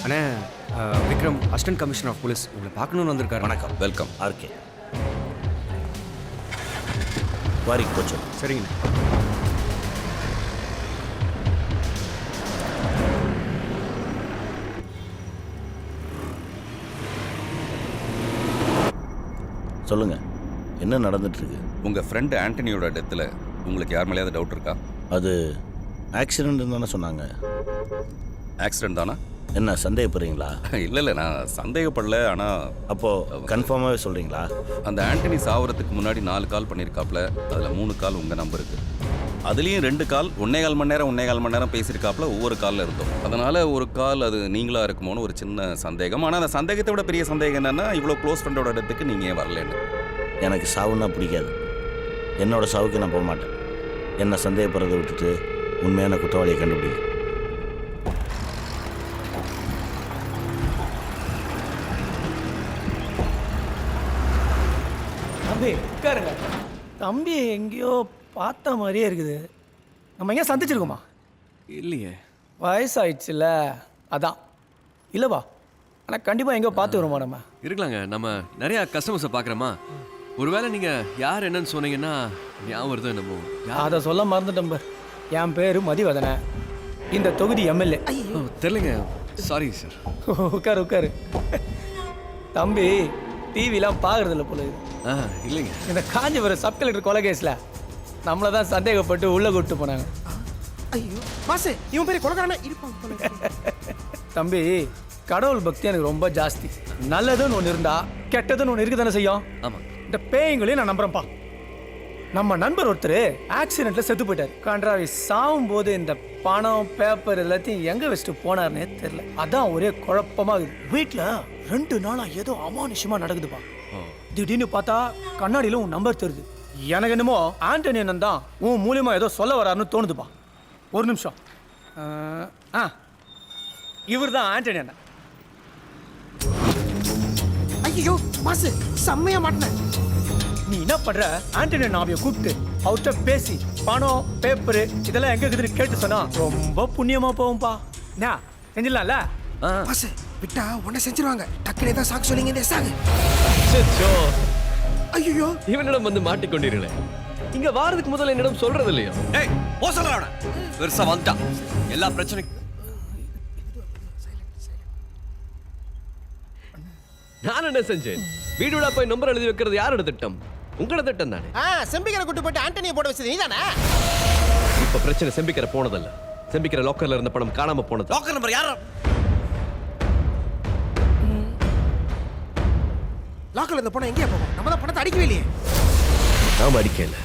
அண்ணே Vikram assistant commissioner of police உங்களை பார்க்கணுன்னு வந்திருக்காரு. வணக்கம். வெல்கம். ஆர்கே வாரி கோச்சம். சரிங்கண்ணே. சொல்லுங்க, என்ன நடந்துட்டு இருக்கு? உங்கள் ஃப்ரெண்டு ஆண்டனியோட டெத்தில் உங்களுக்கு யார் மேலேயாவது டவுட் இருக்கா? அது ஆக்சிடென்ட் தானே சொன்னாங்க. ஆக்சிடென்ட் தானா? என்ன சந்தேகப்படுறீங்களா? இல்லை நான் சந்தேகப்படல. ஆனால் அப்போது கன்ஃபார்மாகவே சொல்கிறீங்களா? அந்த ஆண்டனி சாவறதுக்கு முன்னாடி 4 கால் பண்ணியிருக்காப்புல. அதில் 3 கால் உங்கள் நம்பருக்கு, அதுலேயும் 2 கால் 1.25 மணி நேரம் பேசியிருக்காப்புல. ஒவ்வொரு காலில் இருந்தோம். அதனால் ஒரு கால் அது நீங்களாக இருக்குமோன்னு ஒரு சின்ன சந்தேகம். ஆனால் அந்த சந்தேகத்தை விட பெரிய சந்தேகம் என்னென்னா, இவ்வளோ க்ளோஸ் ஃப்ரெண்டோட இடத்துக்கு நீங்கள் ஏன் வரலன்னு. எனக்கு சாவுன்னா பிடிக்காது. என்னோட சாவுக்கு நான் போக மாட்டேன். என்னை சந்தேகப்படுறதை விட்டுட்டு உண்மையான குற்றவாளியை கண்டுபிடிங்க. தம்பி உட்காருங்க. தம்பி எங்கேயோ பார்த்த மாதிரியே இருக்குது. நம்ம எங்கேயா சந்திச்சிருக்கோமா? இல்லையே. வயசாயிடுச்சுல்ல, அதான். இல்லைப்பா, ஆனால் கண்டிப்பாக எங்கேயோ பார்த்து வருமா நம்ம? இருக்கலாங்க. நம்ம நிறையா கஸ்டமர்ஸை பார்க்குறோமா. ஒருவேளை நீங்கள் யார் என்னன்னு சொன்னீங்கன்னா ஞாபகம் வருது. நம்ம அதை சொல்ல மறந்துட்டேன். என் பேர் மதிவதனை, இந்த தொகுதி எம்எல்ஏ. தெரிலங்க, சாரி சார். உட்காரு உட்காரு. தம்பி டிவிலாம் பார்க்குறதில்ல போல இது. இல்லைங்க, இந்த காஞ்சிபுரம் சப் கலெக்டர் கொலை கேஸில் நம்மளை தான் சந்தேகப்பட்டு உள்ளே கூப்பிட்டு போனாங்க. ஐயோ பாசே, இவன் பேர் கொலைகாரனா இருப்பான். தம்பி, கடவுள் பக்தி எனக்கு ரொம்ப ஜாஸ்தி. நல்லதுன்னு ஒன்று இருந்தா கெட்டதுன்னு ஒன்று இருக்கு தானே செய்யும். ஆமாம். இந்த பேய்களையும் நான் நம்புறேன்ப்பா. நம்ம நண்பர் ஒருத்தர் ஆக்சிடென்ட்ல செத்து போயிட்டார். கன்றாவி சாவும் போது இந்த பணம் பேப்பர் எல்லாத்தையும் எங்க வச்சுட்டு போனார்னே தெரியல. அதான் ஒரே குழப்பமா இருக்குது. வீட்டில் 2 நாளா ஏதோ அமானுஷமா நடக்குதுப்பா. திடீர்னு பார்த்தா கண்ணாடியில உன் நம்பர் தெரியுது. எனக்கு என்னமோ ஆண்டனி அண்ணன் தான் உன் மூலியமா ஏதோ சொல்ல வராருன்னு தோணுதுப்பா. ஒரு நிமிஷம். இவர் தான் ஆண்டனி அண்ணன். ஐயோ பாசே, செம்மையா மாட்டினேன். நீ என்ன பண்ற? ஆண்டனி நாவிய கூப்பிட்டு அவர்கிட்ட பேசி பணம் பேப்பரு இதெல்லாம் எங்க இருக்குதுன்னு கேட்டு சொன்னா ரொம்ப புண்ணியமா போகும்பா. என்ன செஞ்சிடலாம்ல? பாசே விட்டா உன்னை செஞ்சிருவாங்க. டக்குனே தான் சாக்கு சொல்லிங்க. இந்த சாகு. ஐயோ, இவனிடம் வந்து மாட்டிக்கொண்டீர்களே. இங்க வாரதுக்கு முதல்ல என்னிடம் சொல்றது இல்லையோ? ஏய் போ சொல்லடா. பெருசா வந்துட்டான். எல்லா பிரச்சனைக்கும் நான் என்ன செஞ்சேன்? வீடுடா போய் நம்பர் எழுதி வைக்கிறது யாரோட திட்டம்? உங்களோட திட்டம் தானே. செம்பிக்கரை கூட்டு போட்டு ஆண்டனியை போட வச்சது நீதானே? இப்ப பிரச்சனை செம்பிக்கிற போனதல்ல. செம்பிக்கிற லாக்கர்ல இருந்த பணம் காணாம போனது. லாக்கர் நம்பர் யாரா? லாக்கர்ல இருந்த பணம் எங்கேயா போகும்? நம்ம தான் பணத்தை அடிக்கவே இல்லையே. நாம அடிக்கல,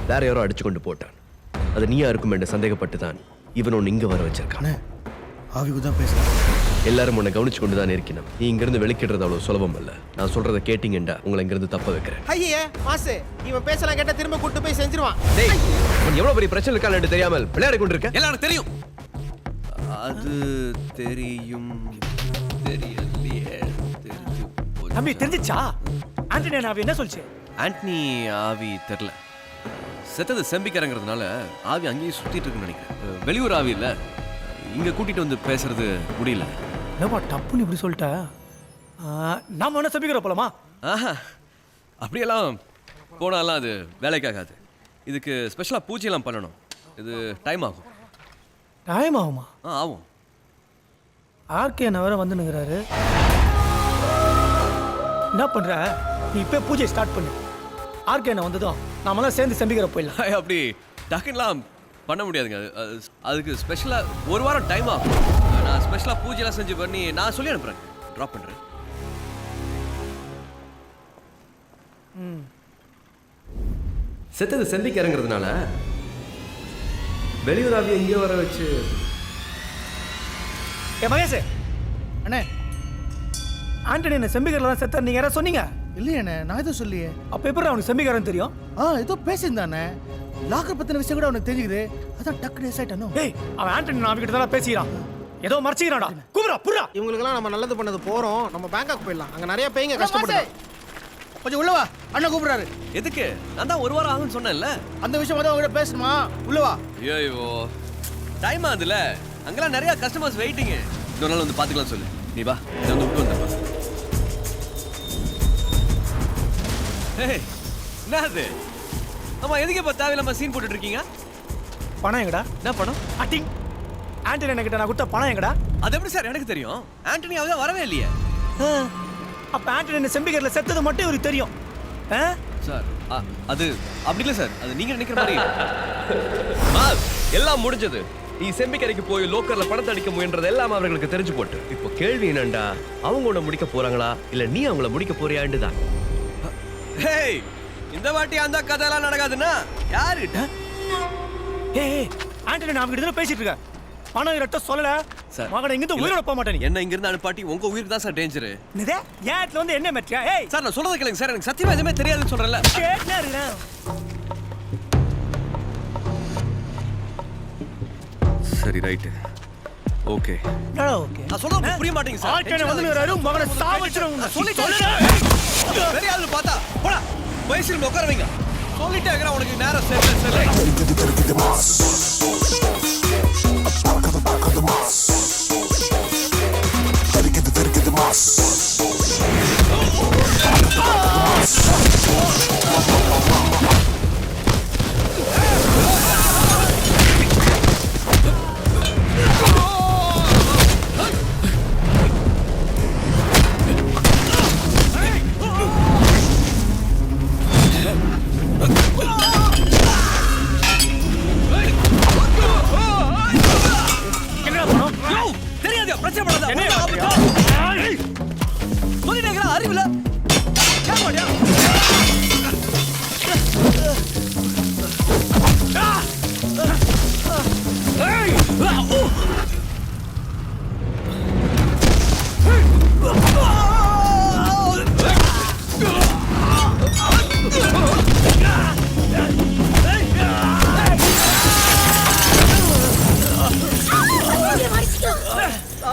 வேற யாரோ அடிச்சு கொண்டு போட்டான். அது நீயா இருக்கும் என்று சந்தேகப்பட்டு தான் இவன் ஒன்னு இங்க வர வச்சிருக்கான். ஆவிக்கு தான் பேசுறேன். எல்லாரும் உன்னை கவனிச்சு கொண்டு தான் இருக்கணும். நீ இங்கிருந்து வெளிக்கிடுறது அவ்வளவு சுலபம் அல்ல. நான் சொல்றதை கேட்டீங்கண்டா உங்களை இங்கிருந்து தப்ப வைக்கிறேன். ஐயே மாசே, இவன் பேசலாம் கேட்டா திரும்ப கூட்டு போய் செஞ்சிருவான். டேய், உன் எவ்வளவு பெரிய பிரச்சனை இருக்கான்னு தெரியாமல் விளையாடி கொண்டிருக்க. எல்லாரும் தெரியும். அது தெரியும். தெரியலையே. தெரிஞ்சு போச்சு. தம்பி தெரிஞ்சிச்சா? ஆண்டனி நாவி என்ன சொல்லுச்சு? ஆண்டனி ஆவி தெரில. செத்தது செம்பிக்கிறங்கிறதுனால ஆவி அங்கேயே சுத்திட்டு இருக்குன்னு நினைக்கிறேன். வெளியூர் ஆவி இல்ல, இங்க கூட்டிட்டு வந்து பேசுறது முடியல. என்னப்பா டப்புன்னு இப்படி சொல்லிட்ட? நாம என்ன செம்பிக்கிற போலாமா? அப்படியெல்லாம் போனாலாம் அது வேலைக்காகாது. இதுக்கு ஸ்பெஷலாக பூஜையெல்லாம் பண்ணணும். இது டைம் ஆகும். டைம் ஆகுமா? ஆகும். ஆர்கே என்ன வேற வந்துனுங்கிறாரு. என்ன பண்ற? நீ இப்போ பூஜை ஸ்டார்ட் பண்ணு. ஆர்கே என்ன வந்ததும் நாமெல்லாம் சேர்ந்து செம்பிக்கிற போயிடலாம். அப்படி டக்குலாம் பண்ண முடியாதுங்க. அதுக்கு ஸ்பெஷலாக 1 வாரம் டைம் ஆகும். நான் ஸ்பெஷலாக பூஜையெல்லாம் செஞ்சு பண்ணி நான் சொல்லி அனுப்புகிறேன். ட்ராப் பண்ணுறேன். செத்தது செம்பிக்கிறங்கிறதுனால வெளியூர் ஆவி எங்கேயோ வர வச்சு. ஏ மகேஷ் அண்ணே, ஆண்டனி என்ன செம்பிக்கரில் தான் செத்தார் நீங்கள் யாராவது சொன்னீங்க? இல்லையாண்ணே, நான் எதுவும் சொல்லியே. அப்போ எப்படி அவனுக்கு செம்பிக்காரன் தெரியும்? ஏதோ பேசியிருந்தானே. லாக்கர் பத்தின விஷயம் கூட அவனுக்கு தெரிஞ்சுக்குது. அதான் டக்குனு ஆயிட்டானோ. ஏய், அவன் ஆண்டனி நாவி கிட்ட தான் பேசிக்கிறான். ஏதோ மறைச்சிக்கிறான்டா. கூப்பிடா புறா. இவங்களுக்கெல்லாம் நம்ம நல்லது பண்ணது போறோம். நம்ம பேங்காக் போயிடலாம். அங்க நிறைய பேய்ங்க கஷ்டப்படுறாங்க. கொஞ்சம் உள்ளவா, அண்ணன் கூப்பிடுறாரு. எதுக்கு? நான் தான் 1 வாரம் ஆகும்னு சொன்னேன்ல. அந்த விஷயம் தான் உங்ககிட்ட பேசணுமா? உள்ளவா. ஐயோ டைம் ஆகுதுல. அங்கெல்லாம் நிறைய கஸ்டமர்ஸ் வெயிட்டிங். இன்னொரு நாள் வந்து பார்த்துக்கலாம் சொல்லு. நீ வா இதை வந்து விட்டு வந்துடுவா. ஏய், என்னது? ஆமா, எதுக்கு இப்ப தேவையில்லாம சீன் போட்டுட்டு இருக்கீங்க? பணம் எங்கடா? என்ன பணம்? அட்டிங் ஆண்டனி கிட்ட நான் கொடுத்த பணம் எங்கடா? அது எப்படி சார் எனக்கு தெரியும்? ஆண்டனி அவதான் வரவே இல்லையே. அப்ப ஆண்டனி செம்பிகர்ல செத்தது மட்டும் இவருக்கு தெரியும். சார் அது அப்படி இல்லை சார், அது நீங்க நினைக்கிற மாதிரி. எல்லாம் முடிஞ்சது. நீ செம்பிக்கரைக்கு போய் லோக்கர்ல பணத்தை அடிக்க முயன்றது எல்லாம் அவர்களுக்கு தெரிஞ்சு போட்டு. இப்போ கேள்வி என்னண்டா, அவங்க உன்னை முடிக்க போறாங்களா இல்ல நீ அவங்கள முடிக்க போறியான்னு தான். ஹேய், இந்த வாட்டி அந்த கதையெல்லாம் நடக்காதுன்னா யாருகிட்ட? ஏய் ஆண்டனி நான் அவங்கிட்ட பேசிட்டு இருக்கேன். பணம் இரட்ட சொல்லல சார். மகனை இங்கிருந்து உயிரோட போக மாட்டேன். என்ன இங்க இருந்து அனுப்பாட்டி உங்க உயிருக்கு தான் சார் டேஞ்சர். என்னதே ஏட்ல வந்து என்ன மெட்ரியா? ஏய் சார் நான் சொல்றத கேளுங்க சார், எனக்கு சத்தியமா எதுவுமே தெரியாதுன்னு சொல்றேன்ல. கேட்னா இருக்கேன். சரி ரைட், ஓகே. என்னடா ஓகே? நான் சொல்றது புரிய மாட்டேங்குது சார். ஆண்டனி வந்து வராரு, மகனை சாவச்சிரும். சொல்லிட்டேன். பெரிய ஆளு பார்த்தா போடா வயசுல உட்கார வைங்க. சொல்லிட்டே இருக்கற உனக்கு நேரம் சரியில்லை. என்னடா பணம்? தெரியாதா பிரச்சனை பண்ணாத. என்ன சொல்லிட்டே இருக்கற அறிவில கேமாடியா?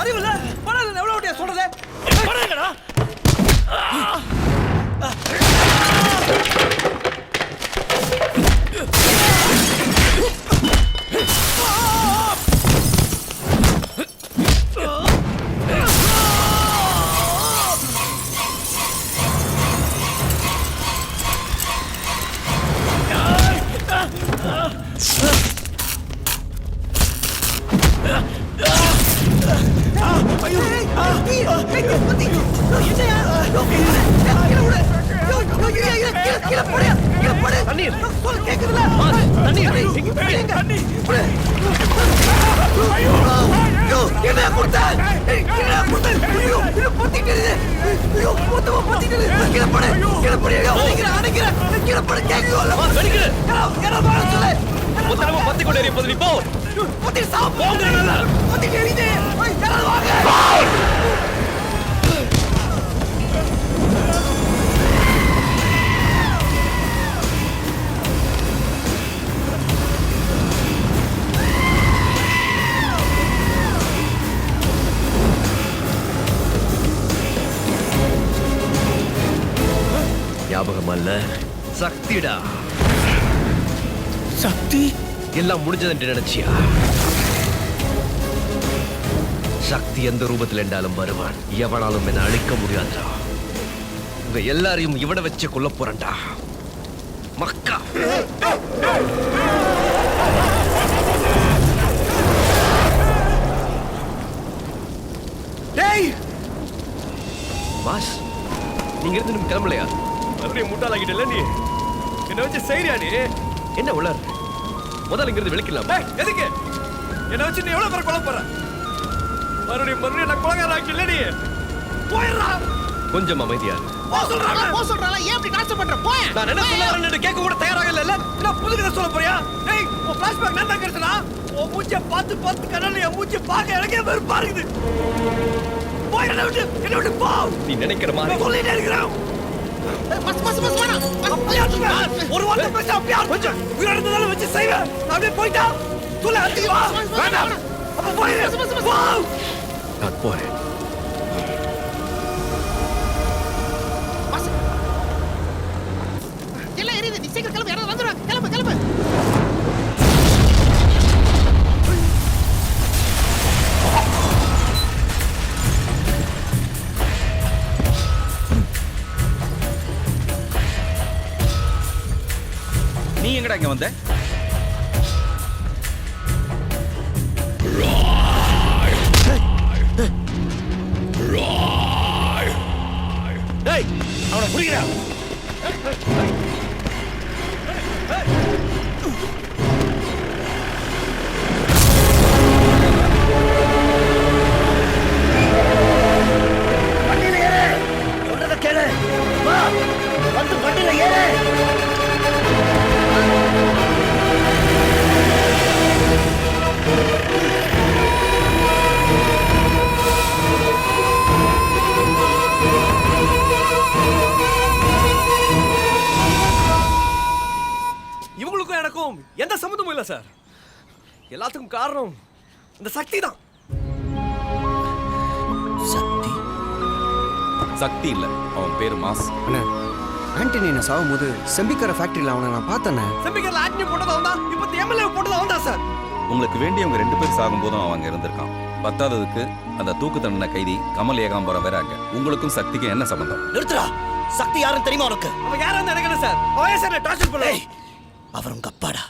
அறிவில பணம் எவ்வளவு வட்டியா சொல்றதே? பணம் எங்கடா? ஞாபகம் அல்ல, சக்திடா. சக்தி எல்லாம் முடிஞ்சதுன்னு நினைச்சியா? சக்தி எந்த ரூபத்தில் என்றாலும் வருவான். எவனாலும் என்ன அழிக்க முடியாதுடா. உங்க எல்லாரையும் இவனை வச்சு கொல்ல போறேன்டா மக்கா. டேய் பாஸ், நீங்க இருந்து நம்ம கிளம்பலையா? மறுபடியும் முட்டாளாகிட்டல நீ. என்ன வச்சு செய்றியா நீ? என்ன உள்ளார்? முதல்ல இங்கிருந்து வெளிக்கலாம். டேய் எதுக்கு? என்ன வச்சு நீ எவ்வளவு பேர் கொலை போற? மறுபடியும் என்ன கொலைகார ஆக்கில நீ. போயிரா. கொஞ்சம் அமைதியா. போ சொல்றால ஏன் இப்படி காசு பண்ற? போய் நான் என்ன சொல்ல வரேன்னு கேட்க கூட தயாராக இல்ல. என்ன புது கதை சொல்ல போறியா? டேய் உன் ஃபிளாஷ்பேக் நான் தான் கரெக்ட்டா? உன் மூஞ்சிய பார்த்து கண்ணால என் மூஞ்சிய பார்க்க எனக்கே வெறுப்பா இருக்குது. போய் என்ன விட்டு போ. நீ நினைக்கிற மாதிரி சொல்லிட்டே இருக்கிறேன். பஸ் வேணாம். ஒரு வார்த்தை பேச அப்படியே கொஞ்சம் உயிரோட இருந்தாலும் வச்சு செய்வேன். அப்படியே போயிட்டா சொல்ல அத்தி வா. வேண்டாம். அப்ப போயிரு. போ. நான் போறேன். எல்லாம் எரியுது. நீ சீக்கிரம் கிளம்பு. யாராவது வந்துருவாங்க. கிளம்பு. வந்த? டேய் அவனை புடிக்கிறா. வண்டியில ஏறு. சொல்றத கேளு. வா. வந்து வண்டியில ஏறு. இவங்களுக்கும் எனக்கும் எந்த சம்மந்தமும் இல்லை சார். எல்லாத்துக்கும் காரணம் இந்த சக்தி தான். சக்தி சக்தி இல்ல, அவன் பேரு மாஸ். அண்ணா ஆண்டனி என்ன சாகும்போது செம்பிக்கார ஃபேக்டரியில் அவனை நான் பார்த்தேண்ணே. செம்பிக்கர்ல ஆக்னி போட்டதா வந்தா இப்ப எம்எல்ஏ போட்டதா வந்தா சார். உங்களுக்கு வேண்டியவங்க 2 பேர் சாகும்போதும் அவன் அங்க இருந்திருக்கான். பத்தாததுக்கு அந்த தூக்கு தண்டனை கைதி கமல் ஏகாம்பரம் வேற அங்க. உங்களுக்கும் சக்திக்கும் என்ன சம்பந்தம்? நிறுத்துறா. சக்தி யாருன்னு தெரியுமா உனக்கு? அவன் யாரா இருந்தா எனக்கு என்ன சார்? அவன் ஏன் சார் டார்ச்சர் பண்ணல? அவர் உங்க அப்பாடா.